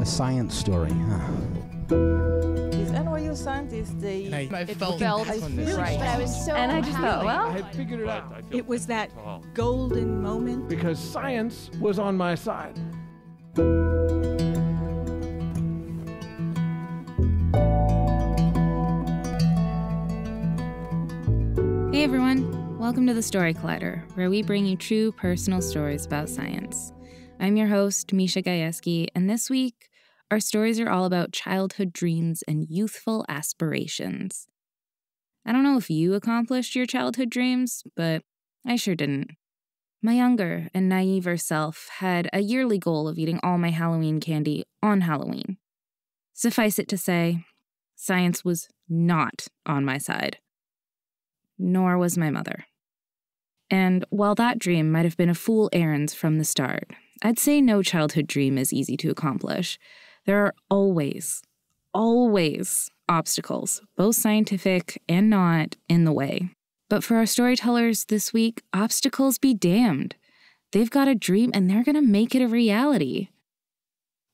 A science story, huh? These NYU scientists, they felt right. But I was so And I just thought, well, I had figured it out. It was that golden moment. Because science was on my side. Hey everyone, welcome to the Story Collider, where we bring you true personal stories about science. I'm your host, Misha Gajewski, and this week, our stories are all about childhood dreams and youthful aspirations. I don't know if you accomplished your childhood dreams, but I sure didn't. My younger and naiver self had a yearly goal of eating all my Halloween candy on Halloween. Suffice it to say, science was not on my side. Nor was my mother. And while that dream might have been a fool errands from the start, I'd say no childhood dream is easy to accomplish. There are always obstacles, both scientific and not, in the way. But for our storytellers this week, obstacles be damned. They've got a dream and they're going to make it a reality.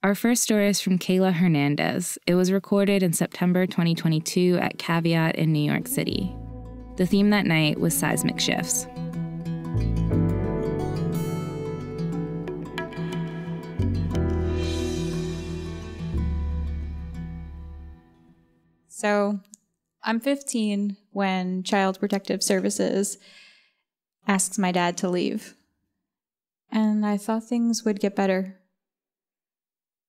Our first story is from Kayla Hernandez. It was recorded in September 2022 at Caveat in New York City. The theme that night was seismic shifts. So, I'm 15 when Child Protective Services asks my dad to leave. And I thought things would get better.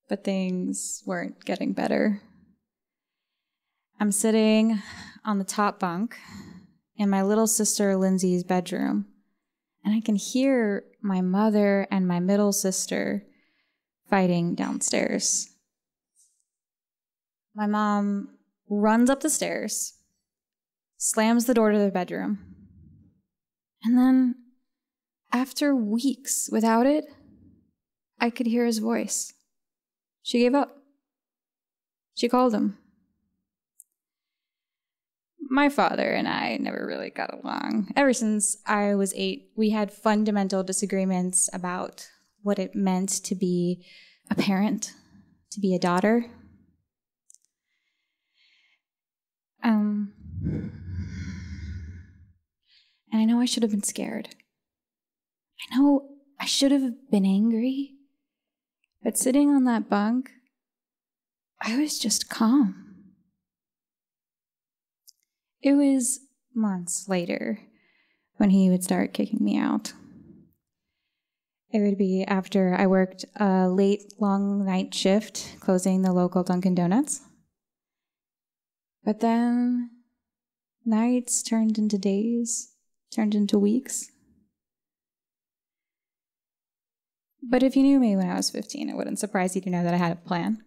But things weren't getting better. I'm sitting on the top bunk in my little sister Lindsay's bedroom, and I can hear my mother and my middle sister fighting downstairs. My mom runs up the stairs, slams the door to the bedroom, and then, after weeks without it, I could hear his voice. She gave up. She called him. My father and I never really got along. Ever since I was 8, we had fundamental disagreements about what it meant to be a parent, to be a daughter. And I know I should have been scared. I know I should have been angry. But sitting on that bunk, I was just calm. It was months later when he would start kicking me out. It would be after I worked a late, long night shift closing the local Dunkin' Donuts. But then nights turned into days, turned into weeks. But if you knew me when I was 15, it wouldn't surprise you to know that I had a plan.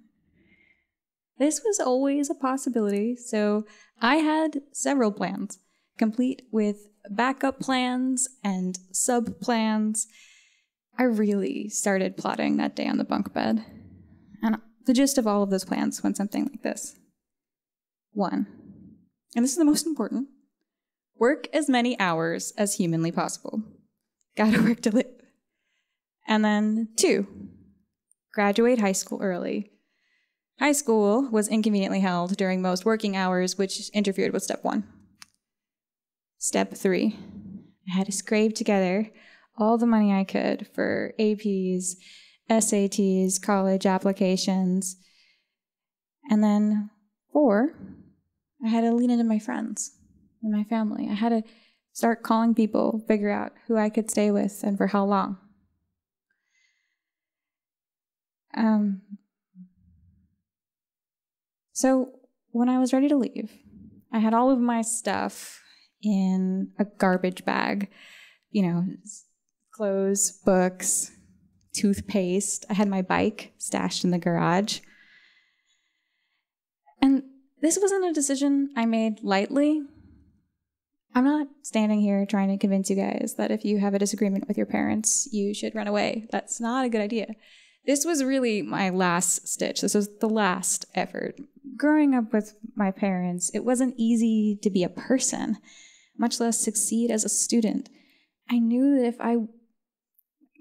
This was always a possibility, so I had several plans, complete with backup plans and sub-plans. I really started plotting that day on the bunk bed. And the gist of all of those plans went something like this. 1, and this is the most important, work as many hours as humanly possible. Gotta work to live. And then 2, graduate high school early. High school was inconveniently held during most working hours, which interfered with step 1. Step 3, I had to scrape together all the money I could for APs, SATs, college applications. And then 4, I had to lean into my friends and my family. I had to start calling people, figure out who I could stay with and for how long. So when I was ready to leave, I had all of my stuff in a garbage bag, clothes, books, toothpaste. I had my bike stashed in the garage. And this wasn't a decision I made lightly. I'm not standing here trying to convince you guys that if you have a disagreement with your parents, you should run away. That's not a good idea. This was really my last stitch. This was the last effort. Growing up with my parents, it wasn't easy to be a person, much less succeed as a student. I knew that if I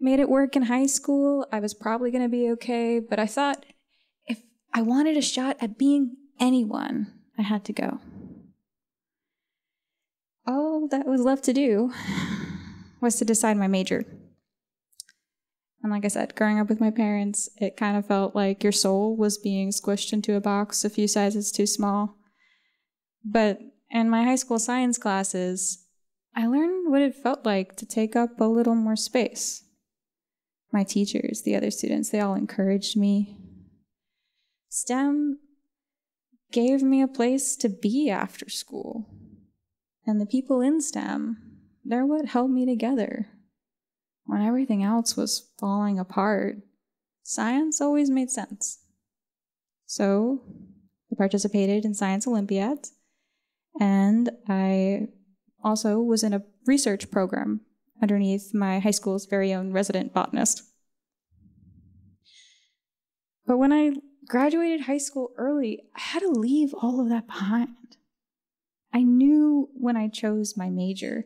made it work in high school, I was probably going to be okay, but I thought I wanted a shot at being anyone, I had to go. All that was left to do was to decide my major. And like I said, growing up with my parents, it kind of felt like your soul was being squished into a box a few sizes too small. But in my high school science classes, I learned what it felt like to take up a little more space. My teachers, the other students, they all encouraged me. STEM gave me a place to be after school. And the people in STEM, they're what held me together. When everything else was falling apart, science always made sense. So I participated in science Olympiads, and I also was in a research program underneath my high school's very own resident botanist. But when I graduated high school early, I had to leave all of that behind. I knew when I chose my major,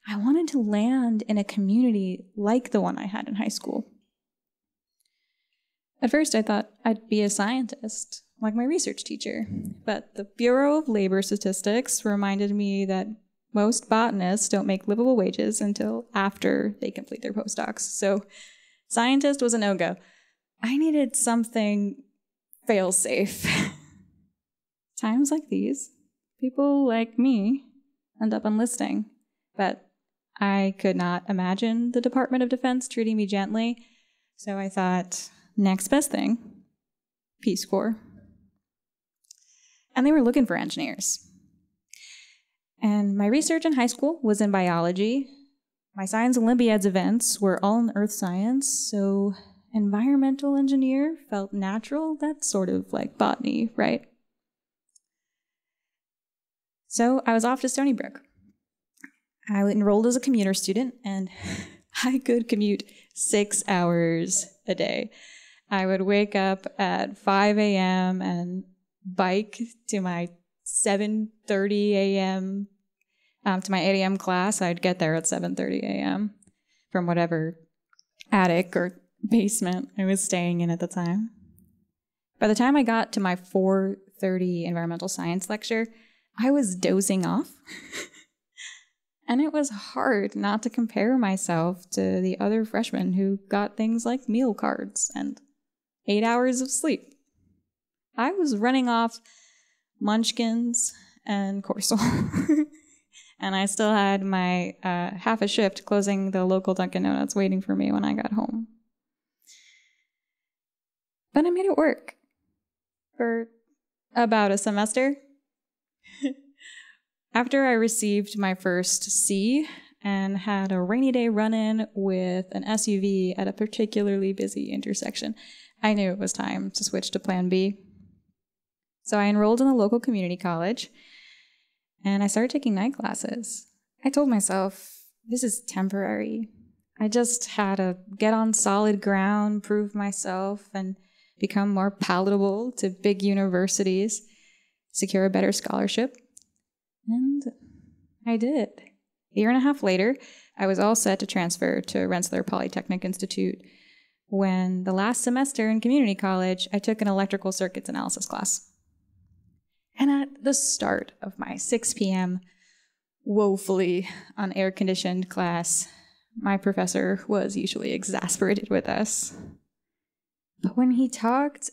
I wanted to land in a community like the one I had in high school. At first, I thought I'd be a scientist, like my research teacher, but the Bureau of Labor Statistics reminded me that most botanists don't make livable wages until after they complete their postdocs, so scientist was a no-go. I needed something fail-safe. Times like these, people like me end up enlisting, but I could not imagine the Department of Defense treating me gently, so I thought, next best thing, Peace Corps. And they were looking for engineers. And my research in high school was in biology. My Science Olympiads events were all in earth science, so environmental engineer felt natural. That's sort of like botany, right? So I was off to Stony Brook. I enrolled as a commuter student, and I could commute 6 hours a day. I would wake up at 5 a.m. and bike to my 7:30 a.m. To my 8 a.m. class. I'd get there at 7:30 a.m. from whatever attic or basement I was staying in at the time. By the time I got to my 4:30 environmental science lecture, I was dozing off. And it was hard not to compare myself to the other freshmen who got things like meal cards and 8 hours of sleep. I was running off Munchkins and Corso. And I still had my half a shift closing the local Dunkin' Donuts waiting for me when I got home. But I made it work for about a semester. After I received my first C and had a rainy day run-in with an SUV at a particularly busy intersection, I knew it was time to switch to Plan B. So I enrolled in the local community college, and I started taking night classes. I told myself, this is temporary. I just had to get on solid ground, prove myself, and become more palatable to big universities, secure a better scholarship. And I did. A year and a half later, I was all set to transfer to Rensselaer Polytechnic Institute when the last semester in community college, I took an electrical circuits analysis class. And at the start of my 6 p.m. woefully unair-conditioned class, my professor was usually exasperated with us. But when he talked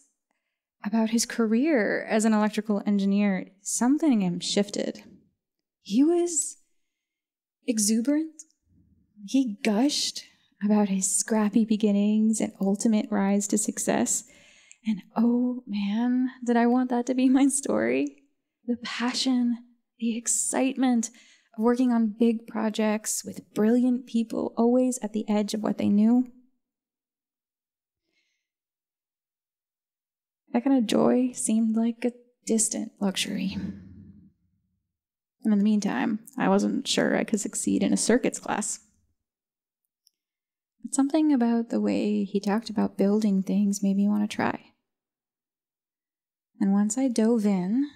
about his career as an electrical engineer, something in him shifted. He was exuberant. He gushed about his scrappy beginnings and ultimate rise to success. And oh man, did I want that to be my story? The passion, the excitement of working on big projects with brilliant people always at the edge of what they knew. That kind of joy seemed like a distant luxury. And in the meantime, I wasn't sure I could succeed in a circuits class. But something about the way he talked about building things made me want to try. And once I dove in,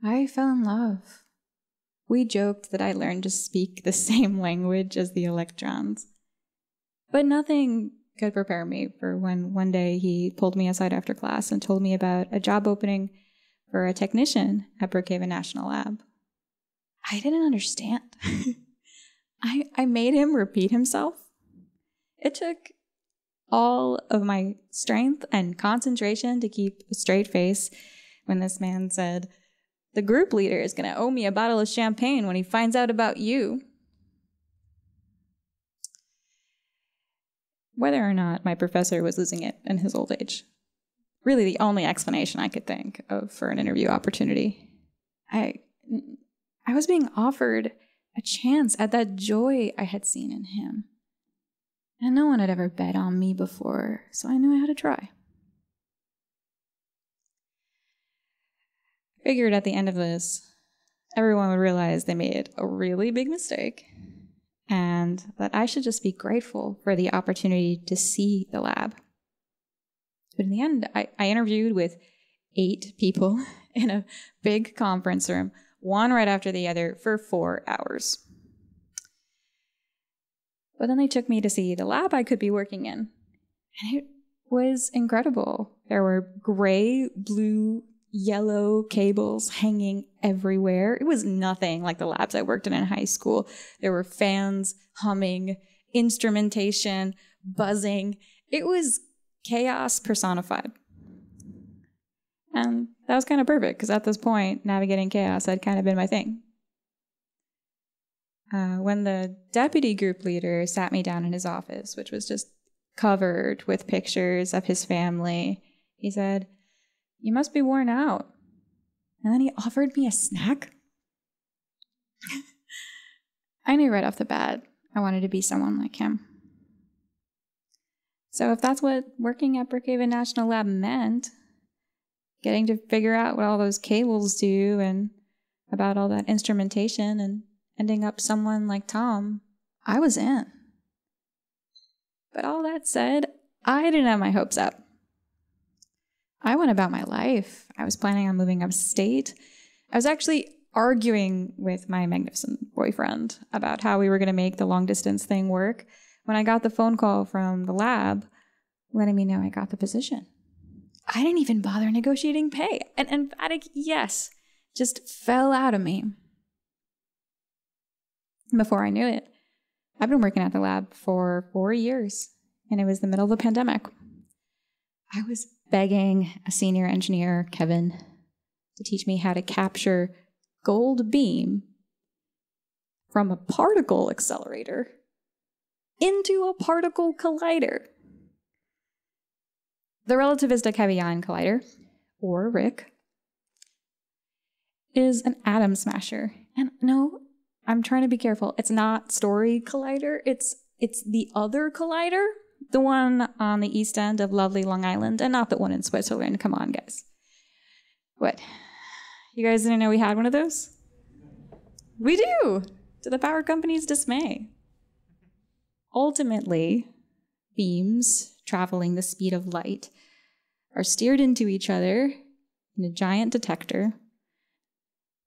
I fell in love. We joked that I learned to speak the same language as the electrons. But nothing could prepare me for when one day he pulled me aside after class and told me about a job opening for a technician at Brookhaven National Lab. I didn't understand. I made him repeat himself. It took all of my strength and concentration to keep a straight face when this man said, "The group leader is going to owe me a bottle of champagne when he finds out about you." Whether or not my professor was losing it in his old age, really the only explanation I could think of for an interview opportunity. I was being offered a chance at that joy I had seen in him. And no one had ever bet on me before, so I knew I had to try. I figured at the end of this, everyone would realize they made a really big mistake, and that I should just be grateful for the opportunity to see the lab. But in the end, I interviewed with 8 people in a big conference room, one right after the other, for 4 hours. But then they took me to see the lab I could be working in, and it was incredible. There were gray, blue, yellow cables hanging everywhere. It was nothing like the labs I worked in high school. There were fans humming, instrumentation, buzzing. It was chaos personified. And that was kind of perfect, because at this point, navigating chaos had kind of been my thing. When the deputy group leader sat me down in his office, which was just covered with pictures of his family, he said, "You must be worn out." And then he offered me a snack. I knew right off the bat I wanted to be someone like him. So if that's what working at Brookhaven National Lab meant, getting to figure out what all those cables do and about all that instrumentation and ending up someone like Tom, I was in. But all that said, I didn't have my hopes up. I went about my life. I was planning on moving upstate. I was actually arguing with my magnificent boyfriend about how we were going to make the long distance thing work when I got the phone call from the lab letting me know I got the position. I didn't even bother negotiating pay. An emphatic yes just fell out of me. Before I knew it, I've been working at the lab for 4 years, and it was the middle of the pandemic. I was begging a senior engineer, Kevin, to teach me how to capture gold beam from a particle accelerator into a particle collider. The relativistic heavy ion collider, or RIC, is an atom smasher. And no, I'm trying to be careful. It's not Story Collider. It's the other collider, the one on the east end of lovely Long Island, and not the one in Switzerland. Come on, guys. What? You guys didn't know we had one of those? We do, to the power company's dismay. Ultimately, beams traveling the speed of light are steered into each other in a giant detector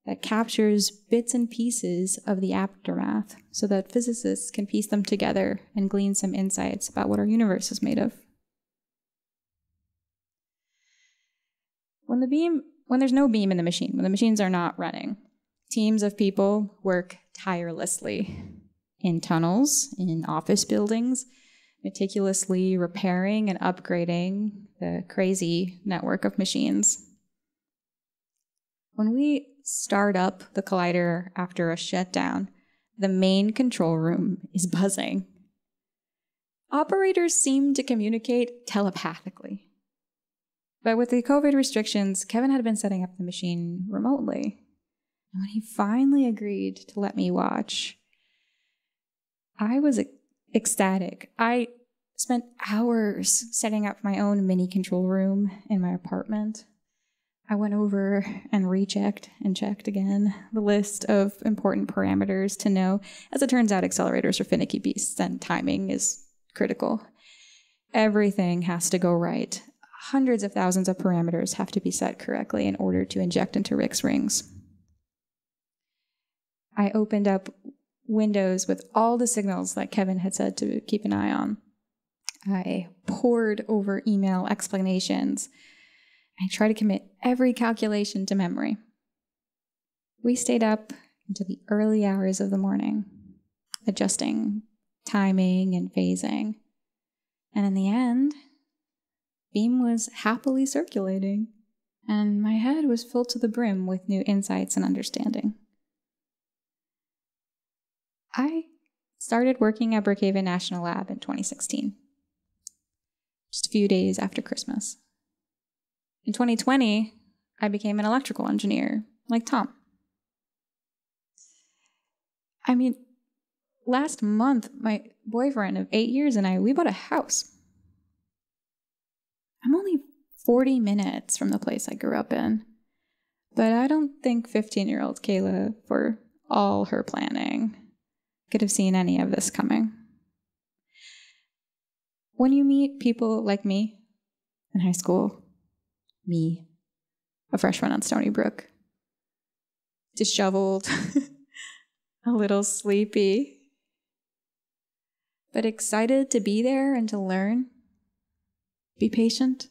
that captures bits and pieces of the aftermath so that physicists can piece them together and glean some insights about what our universe is made of. When there's no beam in the machine, when the machines are not running, teams of people work tirelessly in tunnels, in office buildings, meticulously repairing and upgrading the crazy network of machines. When we start up the collider after a shutdown, the main control room is buzzing. Operators seem to communicate telepathically. But with the COVID restrictions, Kevin had been setting up the machine remotely. And when he finally agreed to let me watch, I was ecstatic. I spent hours setting up my own mini control room in my apartment. I went over and rechecked and checked again the list of important parameters to know. As it turns out, accelerators are finicky beasts and timing is critical. Everything has to go right. Hundreds of thousands of parameters have to be set correctly in order to inject into Rick's rings. I opened up windows with all the signals that Kevin had said to keep an eye on. I pored over email explanations. I tried to commit every calculation to memory. We stayed up into the early hours of the morning, adjusting timing and phasing. And in the end, beam was happily circulating, and my head was filled to the brim with new insights and understanding. I started working at Brookhaven National Lab in 2016, just a few days after Christmas. In 2020, I became an electrical engineer, like Tom. I mean, last month, my boyfriend of 8 years and we bought a house. I'm only 40 minutes from the place I grew up in, but I don't think 15-year-old Kayla, for all her planning, could have seen any of this coming. When you meet people like me in high school, me, a freshman on Stony Brook, disheveled, a little sleepy, but excited to be there and to learn, be patient,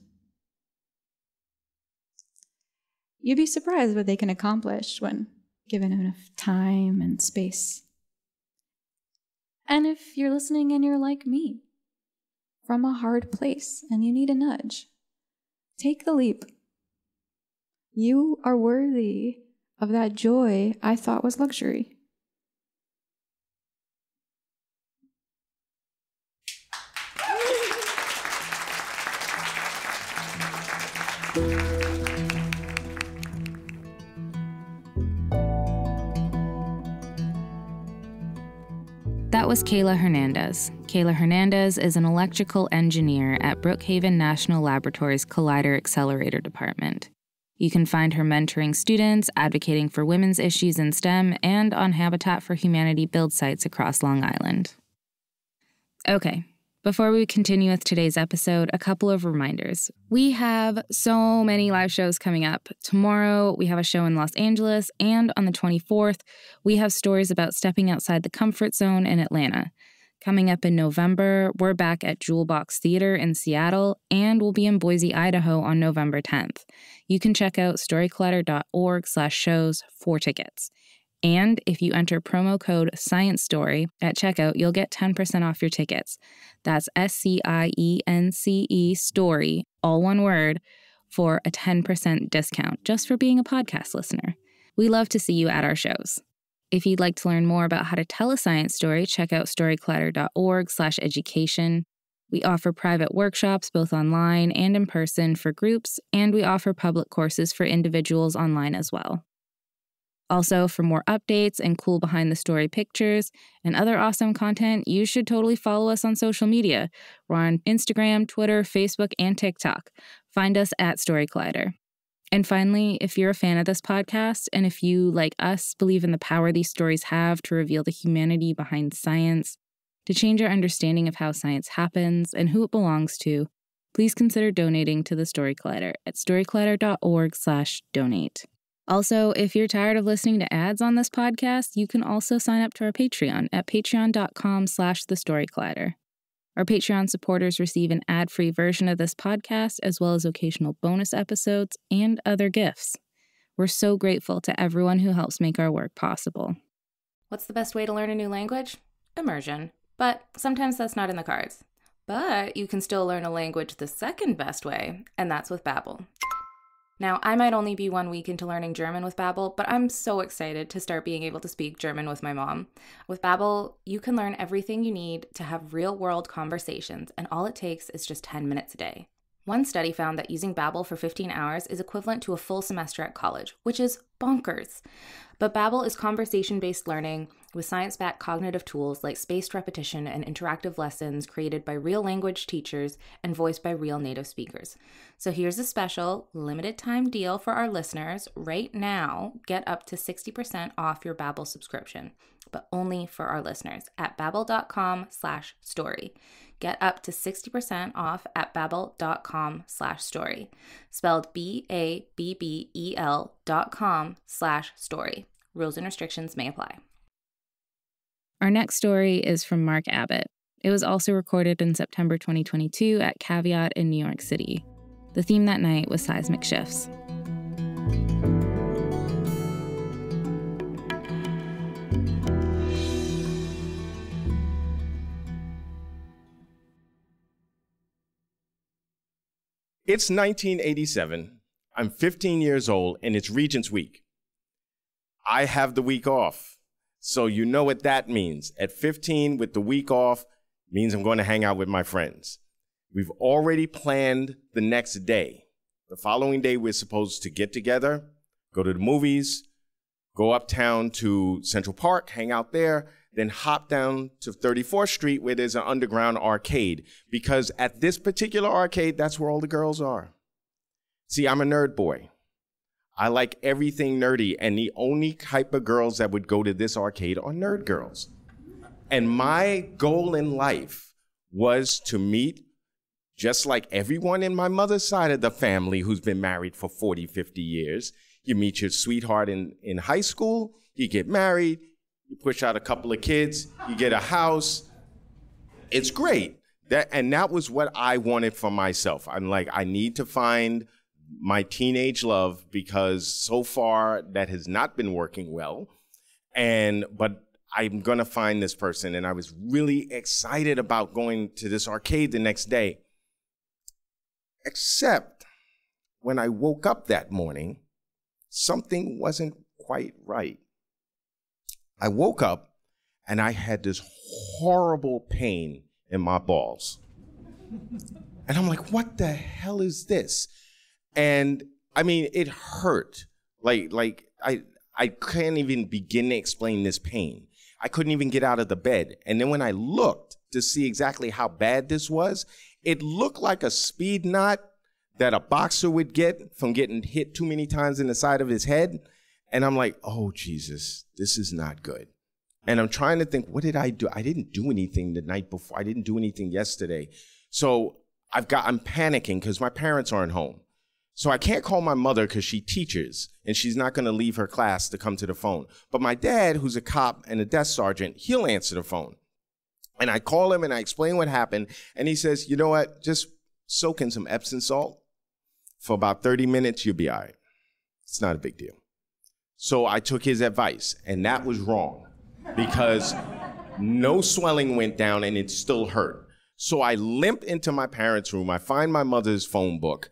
you'd be surprised what they can accomplish when given enough time and space. And if you're listening and you're like me, from a hard place and you need a nudge, take the leap. You are worthy of that joy I thought was luxury. That was Kayla Hernandez. Kayla Hernandez is an electrical engineer at Brookhaven National Laboratory's Collider Accelerator department. You can find her mentoring students, advocating for women's issues in STEM, and on Habitat for Humanity build sites across Long Island. Okay, before we continue with today's episode, a couple of reminders. We have so many live shows coming up. Tomorrow, we have a show in Los Angeles, and on the 24th, we have stories about stepping outside the comfort zone in Atlanta. Coming up in November, we're back at Jewel Box Theater in Seattle, and we'll be in Boise, Idaho on November 10th. You can check out storyteller.org/shows for tickets. And if you enter promo code ScienceStory at checkout, you'll get 10% off your tickets. That's SCIENCE story, all one word, for a 10% discount just for being a podcast listener. We love to see you at our shows. If you'd like to learn more about how to tell a science story, check out storyteller.org/education. We offer private workshops both online and in person for groups, and we offer public courses for individuals online as well. Also, for more updates and cool behind-the-story pictures and other awesome content, you should totally follow us on social media. We're on Instagram, Twitter, Facebook, and TikTok. Find us at Story Collider. And finally, if you're a fan of this podcast, and if you, like us, believe in the power these stories have to reveal the humanity behind science, to change our understanding of how science happens and who it belongs to, please consider donating to the Story Collider at storycollider.org/donate. Also, if you're tired of listening to ads on this podcast, you can also sign up to our Patreon at patreon.com/thestorycollider. Our Patreon supporters receive an ad-free version of this podcast, as well as occasional bonus episodes and other gifts. We're so grateful to everyone who helps make our work possible. What's the best way to learn a new language? Immersion. But sometimes that's not in the cards. But you can still learn a language the second best way, and that's with Babbel. Now, I might only be 1 week into learning German with Babbel, but I'm so excited to start being able to speak German with my mom. With Babbel, you can learn everything you need to have real-world conversations, and all it takes is just 10 minutes a day. One study found that using Babbel for 15 hours is equivalent to a full semester at college, which is bonkers. But Babbel is conversation-based learning with science-backed cognitive tools like spaced repetition and interactive lessons created by real language teachers and voiced by real native speakers. So here's a special limited-time deal for our listeners. Right now, get up to 60% off your Babbel subscription, but only for our listeners at babbel.com/story. Get up to 60% off at babbel.com/story. Spelled BABBEL.com/story. Rules and restrictions may apply. Our next story is from Marc Abbott. It was also recorded in September 2022 at Caveat in New York City. The theme that night was seismic shifts. It's 1987. I'm 15 years old, and it's Regents Week. I have the week off, so you know what that means. At 15, with the week off, means I'm going to hang out with my friends. We've already planned the next day. The following day, we're supposed to get together, go to the movies, go uptown to Central Park, hang out there, then hop down to 34th Street where there's an underground arcade, because at this particular arcade, that's where all the girls are. See, I'm a nerd boy. I like everything nerdy, and the only type of girls that would go to this arcade are nerd girls. And my goal in life was to meet, just like everyone in my mother's side of the family who's been married for 40, 50 years. You meet your sweetheart in high school, you get married, you push out a couple of kids, you get a house. It's great. That was what I wanted for myself. I'm like, I need to find my teenage love, because so far that has not been working well. But I'm gonna find this person. And I was really excited about going to this arcade the next day. Except when I woke up that morning, something wasn't quite right. I woke up and I had this horrible pain in my balls. And I'm like, what the hell is this? And I mean, it hurt. Like I can't even begin to explain this pain. I couldn't even get out of the bed. And then when I looked to see exactly how bad this was, it looked like a speed knot that a boxer would get from getting hit too many times in the side of his head. And I'm like, oh, Jesus, this is not good. And I'm trying to think, what did I do? I didn't do anything the night before. I didn't do anything yesterday. So I'm panicking because my parents aren't home. So I can't call my mother because she teaches and she's not going to leave her class to come to the phone. But my dad, who's a cop and a desk sergeant, he'll answer the phone. And I call him and I explain what happened. And he says, you know what? Just soak in some Epsom salt for about 30 minutes. You'll be all right. It's not a big deal. So I took his advice, and that was wrong because no swelling went down and it still hurt. So I limp into my parents' room. I find my mother's phone book.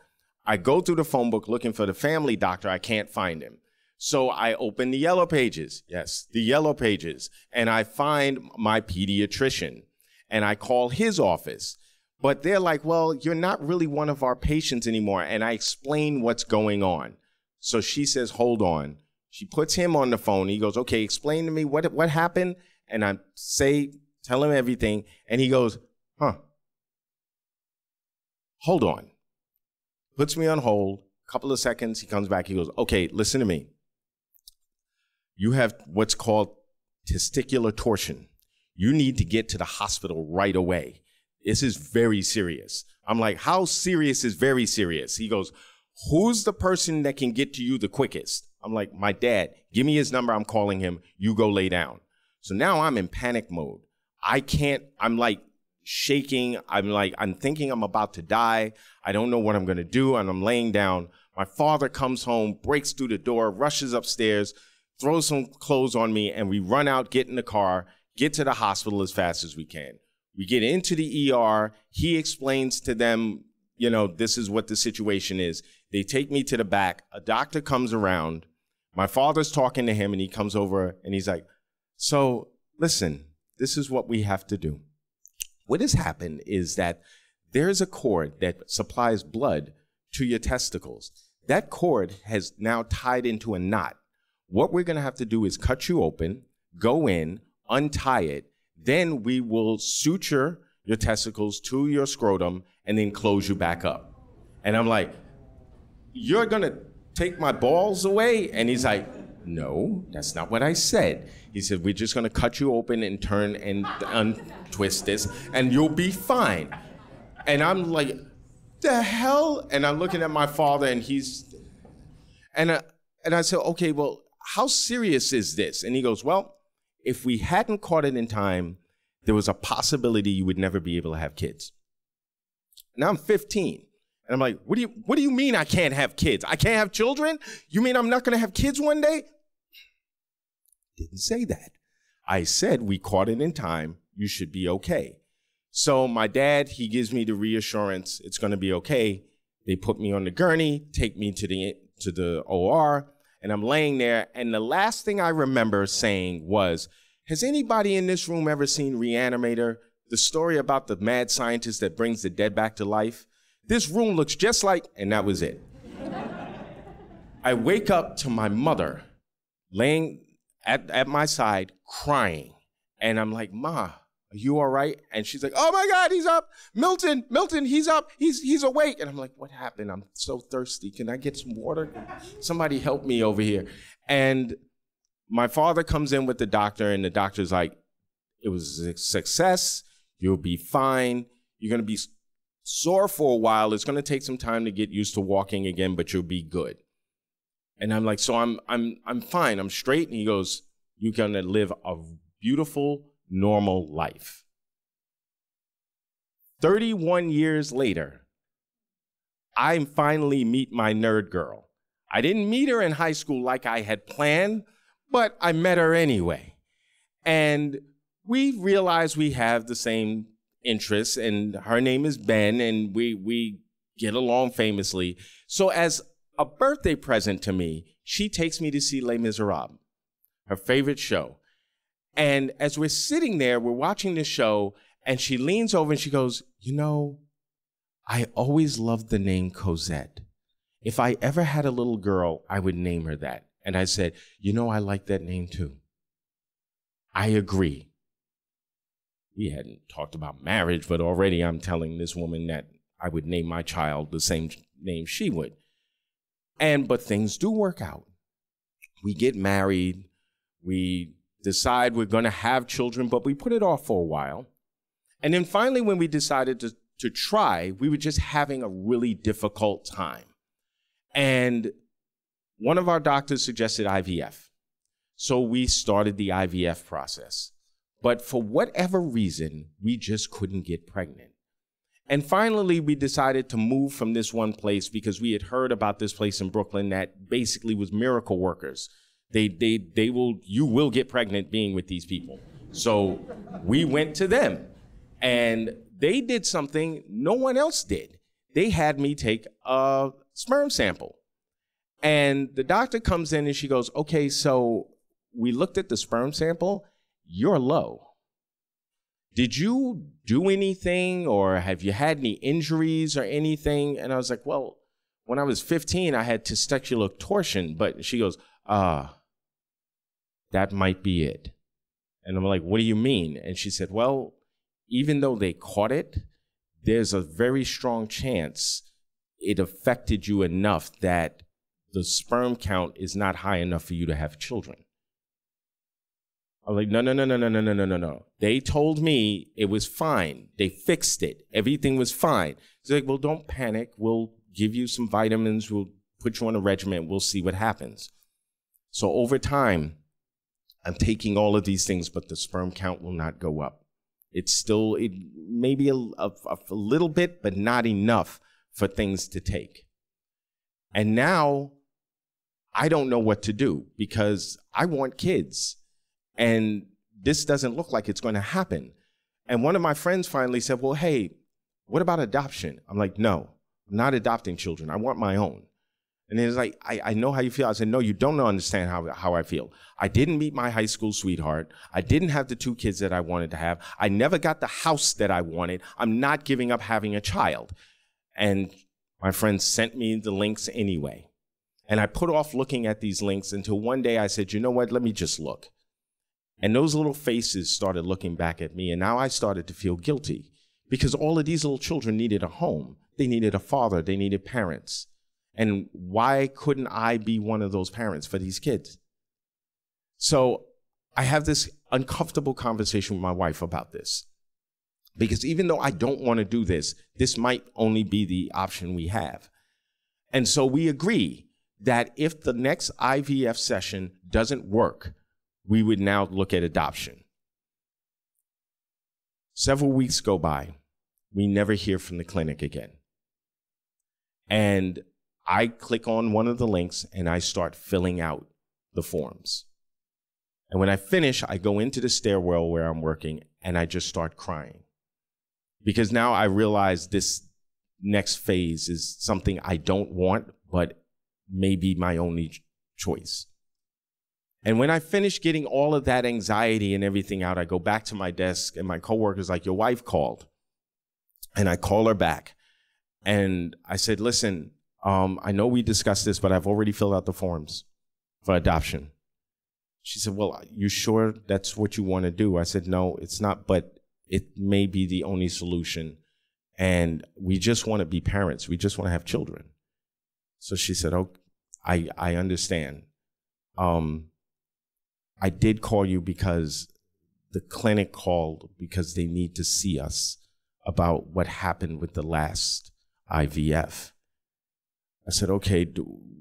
I go through the phone book looking for the family doctor. I can't find him. So I open the yellow pages. Yes, the yellow pages. And I find my pediatrician and I call his office. But they're like, well, you're not really one of our patients anymore. And I explain what's going on. So she says, hold on. She puts him on the phone. He goes, okay, explain to me what happened. And I tell him everything. And he goes, hold on. Puts me on hold. A couple of seconds. He comes back. He goes, okay, listen to me. You have what's called testicular torsion. You need to get to the hospital right away. This is very serious. I'm like, how serious is very serious? He goes, who's the person that can get to you the quickest? I'm like, my dad. Give me his number. I'm calling him. You go lay down. So now I'm in panic mode. I'm like shaking. I'm thinking I'm about to die. I don't know what I'm going to do. And I'm laying down. My father comes home, breaks through the door, rushes upstairs, throws some clothes on me, and we run out, get in the car, get to the hospital as fast as we can. We get into the ER. He explains to them, you know, this is what the situation is. They take me to the back. A doctor comes around. My father's talking to him, and he comes over, and he's like, so listen, this is what we have to do. What has happened is that there's a cord that supplies blood to your testicles. That cord has now tied into a knot. What we're going to have to do is cut you open, go in, untie it, then we will suture your testicles to your scrotum and then close you back up. And I'm like, you're going to take my balls away? And he's like, no, that's not what I said. He said, we're just going to cut you open and turn and untwist this, and you'll be fine. And I'm like, the hell? And I'm looking at my father, and I said, okay, well, how serious is this? And he goes, well, if we hadn't caught it in time, there was a possibility you would never be able to have kids. Now I'm 15. And I'm like, what do you mean I can't have kids? I can't have children? You mean I'm not going to have kids one day? Didn't say that. I said we caught it in time. You should be okay. So my dad, he gives me the reassurance it's going to be okay. They put me on the gurney, take me to the OR, and I'm laying there. And the last thing I remember saying was, has anybody in this room ever seen Reanimator, the story about the mad scientist that brings the dead back to life? This room looks just like, and that was it. I wake up to my mother laying at my side crying. And I'm like, Ma, are you all right? And she's like, oh my God, he's up. Milton, he's up. He's awake. And I'm like, what happened? I'm so thirsty. Can I get some water? Somebody help me over here. And my father comes in with the doctor, and the doctor's like, it was a success. You'll be fine. You're going to be sore for a while. It's going to take some time to get used to walking again, but you'll be good. And I'm like, so I'm fine. I'm straight. And he goes, you're going to live a beautiful, normal life. 31 years later, I finally meet my nerd girl. I didn't meet her in high school like I had planned, but I met her anyway. And we realized we have the same interests, and her name is Ben, and we get along famously. So as a birthday present to me, she takes me to see Les Miserables, her favorite show. And as we're sitting there, we're watching the show, and she leans over and she goes, you know, I always loved the name Cosette. If I ever had a little girl, I would name her that. And I said, you know, I like that name too. I agree. We hadn't talked about marriage, but already I'm telling this woman that I would name my child the same name she would. But things do work out. We get married. We decide we're going to have children, but we put it off for a while. And then finally, when we decided to try, we were just having a really difficult time. And one of our doctors suggested IVF. So we started the IVF process. But for whatever reason, we just couldn't get pregnant. And finally, we decided to move from this one place because we had heard about this place in Brooklyn that basically was miracle workers. You will get pregnant being with these people. So we went to them, and they did something no one else did. They had me take a sperm sample. And the doctor comes in and she goes, okay, so we looked at the sperm sample. You're low. Did you do anything, or have you had any injuries or anything? And I was like, well, when I was 15, I had testicular torsion. But she goes, that might be it. And I'm like, what do you mean? And she said, well, even though they caught it, there's a very strong chance it affected you enough that the sperm count is not high enough for you to have children. I was like, no. They told me it was fine. They fixed it. Everything was fine. She's like, well, don't panic. We'll give you some vitamins. We'll put you on a regimen. We'll see what happens. So over time, I'm taking all of these things, but the sperm count will not go up. It's still, maybe a little bit, but not enough for things to take. And now I don't know what to do because I want kids. And this doesn't look like it's going to happen. And one of my friends finally said, well, hey, what about adoption? I'm like, no, I'm not adopting children. I want my own. And he's like, I know how you feel. I said, no, you don't understand how I feel. I didn't meet my high school sweetheart. I didn't have the 2 kids that I wanted to have. I never got the house that I wanted. I'm not giving up having a child. And my friend sent me the links anyway. And I put off looking at these links until one day I said, you know what, let me just look. And those little faces started looking back at me, and now I started to feel guilty because all of these little children needed a home. They needed a father. They needed parents. And why couldn't I be one of those parents for these kids? So I have this uncomfortable conversation with my wife about this because even though I don't want to do this, this might only be the option we have. And so we agree that if the next IVF session doesn't work, we would now look at adoption. Several weeks go by. We never hear from the clinic again. And I click on one of the links and I start filling out the forms. And when I finish, I go into the stairwell where I'm working and I just start crying. Because now I realize this next phase is something I don't want, but may be my only choice. And when I finish getting all of that anxiety and everything out, I go back to my desk and my coworker's like, your wife called. And I call her back. And I said, listen, I know we discussed this, but I've already filled out the forms for adoption. She said, well, you sure that's what you want to do? I said, no, it's not, but it may be the only solution. And we just want to be parents. We just want to have children. So she said, oh, I understand. I did call you because the clinic called because they need to see us about what happened with the last IVF. I said, okay,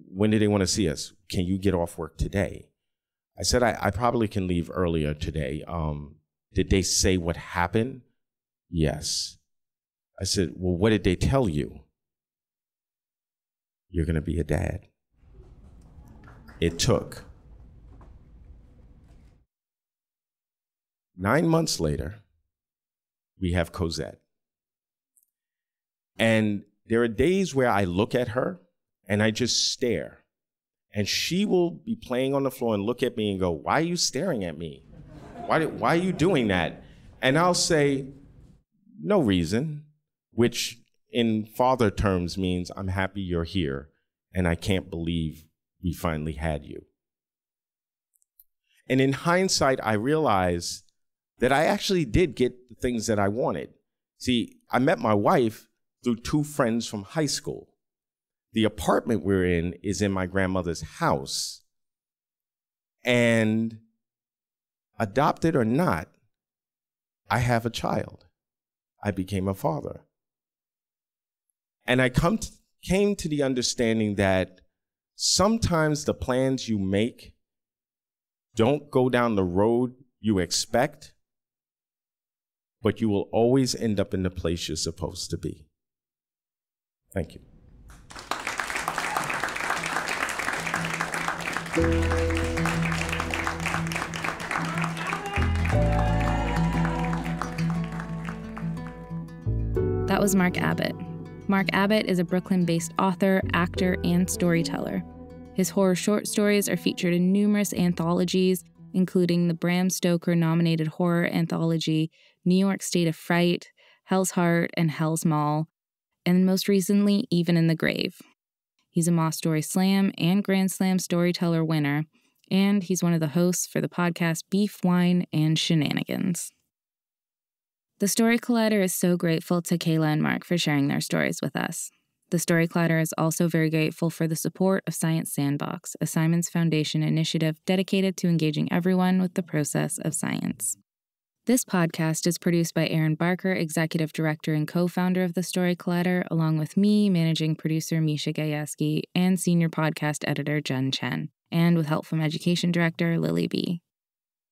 when do they want to see us? Can you get off work today? I said, I probably can leave earlier today. Did they say what happened? Yes. I said, well, what did they tell you? You're going to be a dad. It took 9 months later, we have Cosette. And there are days where I look at her and I just stare. And she will be playing on the floor and look at me and go, why are you staring at me? Why are you doing that? And I'll say, no reason, which in father terms means I'm happy you're here and I can't believe we finally had you. And in hindsight, I realize that I actually did get the things that I wanted. See, I met my wife through 2 friends from high school. The apartment we're in is in my grandmother's house. And adopted or not, I have a child. I became a father. And I came to the understanding that sometimes the plans you make don't go down the road you expect, but you will always end up in the place you're supposed to be. Thank you. That was Marc Abbott. Marc Abbott is a Brooklyn-based author, actor, and storyteller. His horror short stories are featured in numerous anthologies, including the Bram Stoker Nominated horror anthology, New York State of Fright, Hell's Heart, and Hell's Mall, and most recently, Even in the Grave. He's a Moth Story Slam and Grand Slam Storyteller winner, and he's one of the hosts for the podcast Beef, Wine, and Shenanigans. The Story Collider is so grateful to Kayla and Marc for sharing their stories with us. The Story Collider is also very grateful for the support of Science Sandbox, a Simons Foundation initiative dedicated to engaging everyone with the process of science. This podcast is produced by Aaron Barker, Executive Director and co-founder of The Story Collider, along with me, Managing Producer Misha Gajewski, and Senior Podcast Editor Jen Chen, and with help from Education Director Lily B.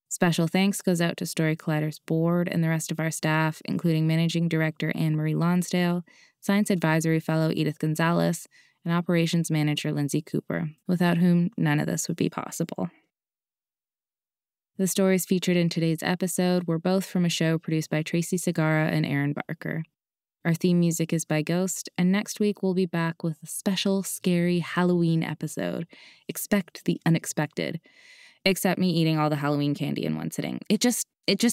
Special thanks goes out to Story Collider's board and the rest of our staff, including Managing Director Anne-Marie Lonsdale, Science Advisory Fellow Edith Gonzalez, and Operations Manager Lindsay Cooper, without whom none of this would be possible. The stories featured in today's episode were both from a show produced by Tracy Segarra and Aaron Barker. Our theme music is by Ghost, and next week we'll be back with a special, scary Halloween episode. Expect the unexpected. Except me eating all the Halloween candy in one sitting. It just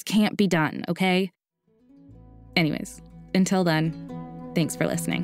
can't be done, okay? Anyways, until then, thanks for listening.